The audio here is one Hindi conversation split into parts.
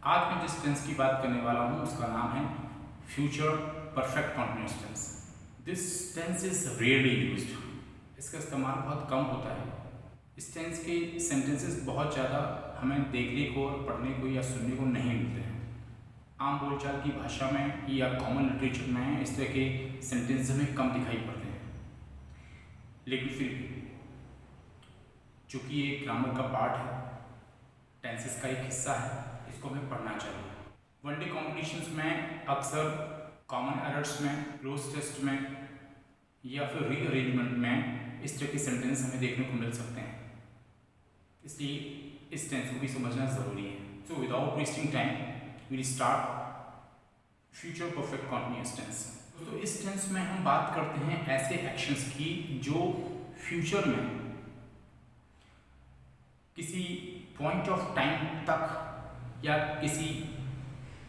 आज मैं जिस टेंस की बात करने वाला हूँ उसका नाम है future perfect continuous tense. This tense is rarely used. इसका इस्तेमाल बहुत कम होता है। इस टेंस के सेंटेंसेस बहुत ज़्यादा हमें देखने को और पढ़ने को या सुनने को नहीं मिलते हैं। आम बोलचाल की भाषा में या कॉमन लिटरेचर में इस तरह के सेंटेंस हमें कम दिखाई पड़ते हैं, लेकिन फिर चूँकि ये ग्रामर का पार्ट है, टेंसेस का एक हिस्सा है, इसको हमें पढ़ना चाहिए। वनडे कॉम्पिटिशन्स में अक्सर कॉमन एरर्स में, क्लोज टेस्ट में या फिर रीअरेंजमेंट में इस तरह के सेंटेंस हमें देखने को मिल सकते हैं, इसलिए इस टेंस को भी समझना ज़रूरी है। So without wasting time we start future perfect continuous tense. तो इस टेंस में हम बात करते हैं ऐसे एक्शंस की जो फ्यूचर में किसी पॉइंट ऑफ टाइम तक या किसी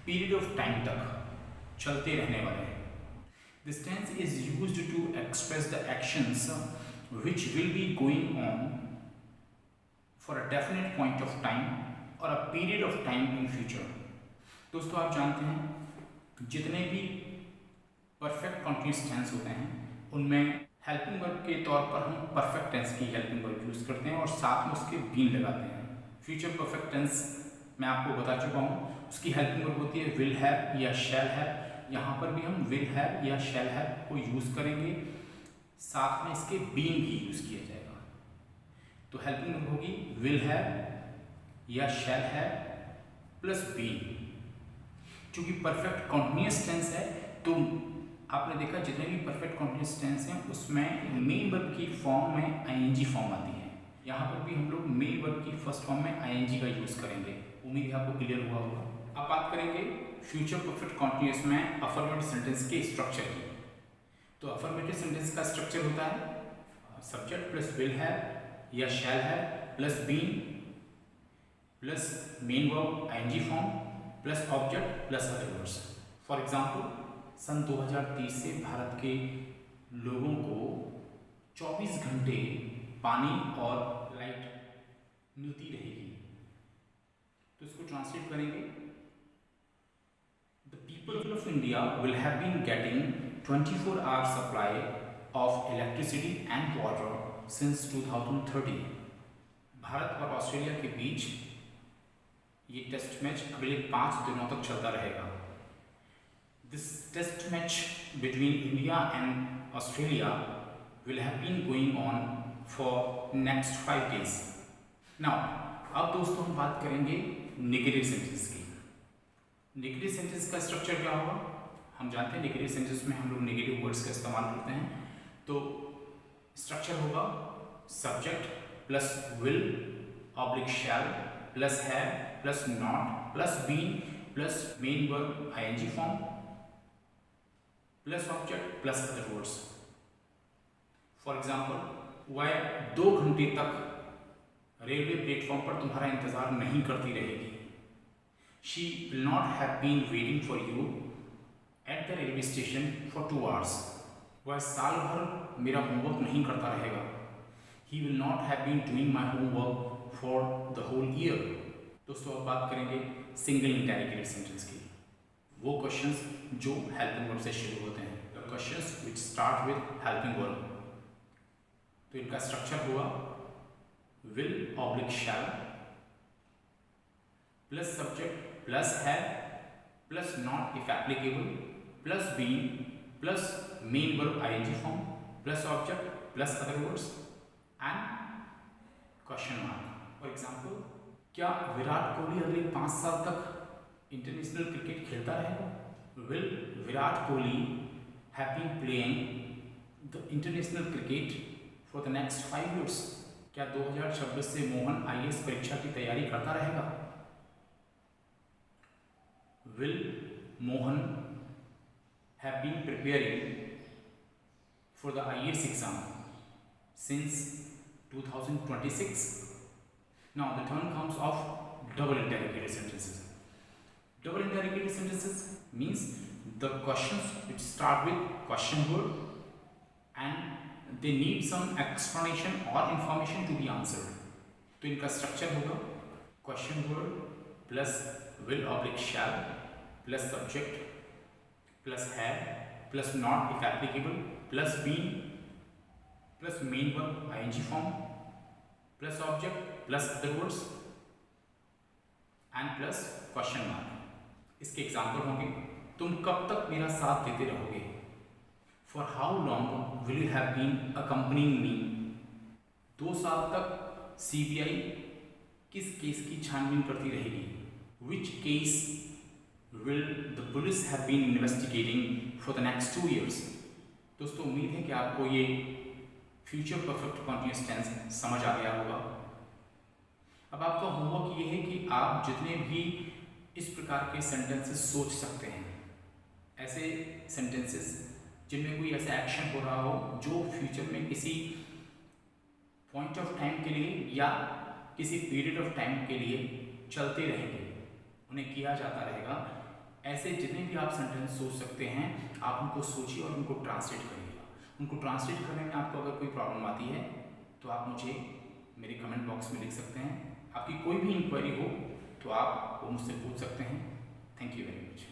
पीरियड ऑफ टाइम तक चलते रहने वाले हैं। This tense is used to express the actions which will be going on for a definite point of time or a period of time in future। दोस्तों, आप जानते हैं जितने भी परफेक्ट कॉन्टिन्यूअस टेंस होते हैं उनमें हेल्पिंग वर्ब के तौर पर हम परफेक्ट टेंस की हेल्पिंग वर्ब यूज़ करते हैं और साथ में उसके बीन लगाते हैं। फ्यूचर परफेक्ट टेंस मैं आपको बता चुका हूँ, उसकी हेल्पिंग वर्ब होती है विल हैव या शैल हैव। यहाँ पर भी हम विल हैव या शैल हैव को यूज़ करेंगे, साथ में इसके बीन भी यूज़ किया जाएगा। तो हेल्पिंग वर्ब होगी विल हैव या शैल हैव प्लस बीन। चूँकि परफेक्ट कॉन्टिन्यूअस टेंस है तो आपने देखा जितने भी परफेक्ट कॉन्टिन्यूअस टेंस हैं उसमें मेन वर्ब की फॉर्म में आईएनजी फॉर्म आती है। यहाँ पर भी हम लोग मेन वर्ब की फर्स्ट फॉर्म में आईएनजी का यूज़ करेंगे। उम्मीद है आपको क्लियर हुआ होगा। अब बात करेंगे फ्यूचर परफेक्ट कॉन्टिन्यूअस में अफर्मेटिव सेंटेंस के स्ट्रक्चर की। तो अफर्मेटिव सेंटेंस का स्ट्रक्चर होता है सब्जेक्ट प्लस विल हैव या shall have plus been plus main verb ING form plus object plus other words. For example, सन 2030 से भारत के लोगों को 24 घंटे पानी और लाइट मिलती रहेगी। तो इसको ट्रांसलेट करेंगे, the people of India will have been getting 24 hour supply of electricity and water since 2030। Bharat और ऑस्ट्रेलिया के बीच ये टेस्ट मैच अगले 5 दिनों तक चलता रहेगा। This test match between India and Australia will have been going on for next 5 days. Now, अब दोस्तों हम बात करेंगे नेगेटिव सेंटेंस की। नेगेटिव सेंटेंस का स्ट्रक्चर क्या होगा? हम जानते हैं नेगेटिव सेंटेंस में हम लोग नेगेटिव वर्ड्स का इस्तेमाल करते हैं। तो स्ट्रक्चर होगा subject plus will oblique shall plus have plus not plus been plus main verb ING form plus object plus other words. For example, वह 2 घंटे तक रेलवे प्लेटफॉर्म पर तुम्हारा इंतजार नहीं करती रहेगी। She will not have been waiting for you at the railway station for 2 hours. वह साल भर मेरा होमवर्क नहीं करता रहेगा। He will not have been doing my homework for the whole year. दोस्तों, अब बात करेंगे सिंगल इंटेरोगेटिव सेंटेंस की। वो क्वेश्चंस जो हेल्पिंग वर्ब से शुरू होते हैं, the questions which start with helping verb. तो इनका स्ट्रक्चर हुआ will oblique shall plus subject plus have plus not if applicable plus been plus main verb ING form plus object plus other words and question mark. For example, क्या विराट कोहली अगले 5 साल तक इंटरनेशनल क्रिकेट खेलता रहेगा? Will Virat Kohli have been playing the international cricket for the next 5 years? क्या 2026 से मोहन आईएएस परीक्षा की तैयारी करता रहेगा? Will Mohan have been preparing for the IAS exam since 2026? Now the turn comes of double interrogative sentences. Double interrogative sentences means the questions which start with question word and they need some explanation or information to be answered. तो इनका स्ट्रक्चर होगा question word plus will oblique shall plus subject plus have plus not if applicable plus been plus main verb ing form plus object plus other words and plus question mark. इसके एग्जाम्पल होंगे, तुम कब तक मेरा साथ देते रहोगे, for how long will you have been accompanying me, 2 साल तक CBI किस केस की छानबीन करती रहेगी, which case will the police have been investigating for the next 2 years। दोस्तों उम्मीद है कि आपको ये फ्यूचर परफेक्ट कॉन्टिन्यूअस टेंस समझ आ गया होगा। अब आपका होमवर्क ये है कि आप जितने भी इस प्रकार के सेंटेंसेस सोच सकते हैं, ऐसे सेंटेंसेस जिनमें कोई ऐसा एक्शन हो रहा हो जो फ्यूचर में किसी पॉइंट ऑफ टाइम के लिए या किसी पीरियड ऑफ टाइम के लिए चलते रहेंगे, उन्हें किया जाता रहेगा, ऐसे जितने भी आप सेंटेंस सोच सकते हैं आप उनको सोचिए और उनको ट्रांसलेट करिएगा। उनको ट्रांसलेट करने में आपको अगर कोई प्रॉब्लम आती है तो आप मुझे मेरे कमेंट बॉक्स में लिख सकते हैं। आपकी कोई भी इंक्वायरी हो तो आप वो मुझसे पूछ सकते हैं। Thank you very much.